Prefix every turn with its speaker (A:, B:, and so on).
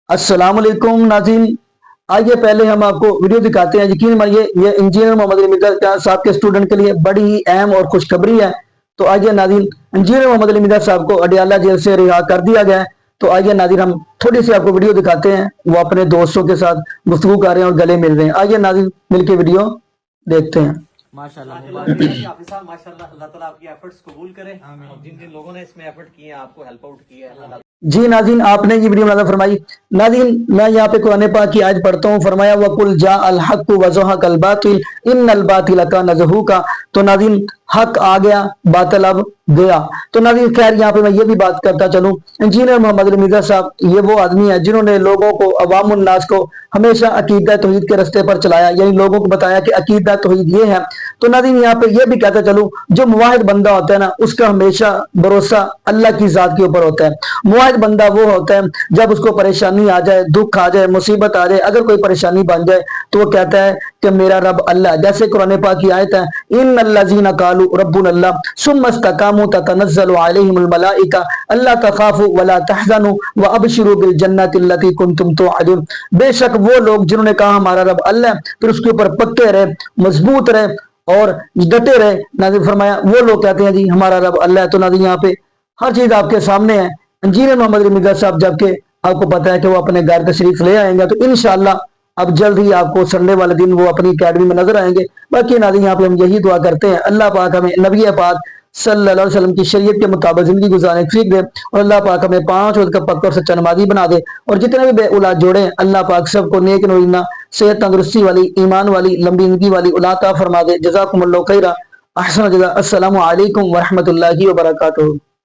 A: अस्सलाम वालेकुम नाज़रीन। आइए पहले हम आपको वीडियो दिखाते हैं। यकीन मानिए ये इंजीनियर मोहम्मद अली मिर्जा साहब के स्टूडेंट के लिए बड़ी ही अहम और खुशखबरी है। तो आइए नाज़रीन, इंजीनियर मोहम्मद अली मिर्जा साहब को अडियाला जेल से रिहा कर दिया गया है। तो आइए नाज़रीन, हम थोड़ी सी आपको वीडियो दिखाते हैं। वो अपने दोस्तों के साथ गुफ्तगू कर रहे हैं और गले मिल रहे हैं। आइए नाज़रीन, मिलके वीडियो देखते हैं।
B: माशाल्लाह मुबारक है हाफिज साहब, माशाल्लाह। अल्लाह ताला आपकी एफर्ट्स कबूल करे। जिन जिन लोगों ने इसमें एफर्ट किए हैं, आपको हेल्प आउट किया है, अल्लाह।
A: जी नाज़रीन, आपने ये वीडियो मुलाज़ा फरमाई। नाज़रीन, मैं यहाँ पे कुरान पाक की आयत पढ़ता हूँ। फरमाया वकुल जा अल हक व ज़हक़ल बातिल इन्नल बातिल कान ज़हूक़ा। तो नाज़रीन, हक आ गया, बातिल अब गया। तो नाज़रीन, खैर यहाँ पे मैं ये भी बात करता चलूँ, इंजीनियर मोहम्मद अली मिर्जा साहब ये वो आदमी है जिन्होंने लोगों को, अवामुन नास को हमेशा अकीदा तौहीद के रास्ते पर चलाया, यानी लोगों को बताया कि अकीदा तौहीद ये है। तो नाज़रीन, यहाँ पे ये भी कहता चलूँ, जो मुवाहिद बंदा होता है ना, उसका हमेशा भरोसा अल्लाह की जात के ऊपर होता है। मुवाहिद बंदा वो होता है जब उसको परेशानी आ जाए, दुख आ जाए, मुसीबत आ जाए, अगर कोई परेशानी बन जाए तो वो कहता है कि मेरा रब अल्लाह। जैसे कुरान पाक की आयत है, इन्नल्लज़ीना क़ालू रब्बुनल्लाह सुम्मा इस्तक़ामू ततनज़्ज़लु अलैहिमुल मलाइका अल्ला तख़ाफ़ू वला तहज़नू व अबशिरू बिल जन्नति अल्लती कुंतुम तुअदून। बेशक वो लोग जिन्होंने कहा हमारा रब अल्लाह, फिर उसके ऊपर पक्के रहे, मजबूत रहे और डटे रहे। नाज़रीन, फरमाया वो लोग कहते हैं जी हमारा रब अल्लाह है। तो नाज़रीन, यहाँ पे हर चीज आपके सामने है। इंजीनियर मोहम्मद अली मिर्जा साहब जबकि आपको पता है कि वो अपने घर तशरीफ ले आएंगे, तो इंशाअल्लाह अब जल्द ही आपको संडे वाले दिन वो अपनी अकेडमी में नजर आएंगे। बाकी नाज़रीन, यहाँ पे हम यही दुआ करते हैं अल्लाह पाक हमें नबी पाक सल्लल्लाहु अलैहि वसल्लम की शरीयत के मुताबिक जिंदगी गुजारने की तौफीक दे और अल्लाह पाक हमें 5 वक्त का पक्का और सच्चा नमाजी बना दे। और जितने भी बे औलाद जोड़े हैं, अल्लाह पाक सबको नेक नूरीना सेहत तंदुरुस्ती वाली, ईमान वाली, लंबी जिंदगी वाली औलाद अता फरमा दे। जज़ाकुमुल्लाहु खैरा, अहसन जज़ा। अस्सलामु अलैकुम व रहमतुल्लाहि व बरकातुहू।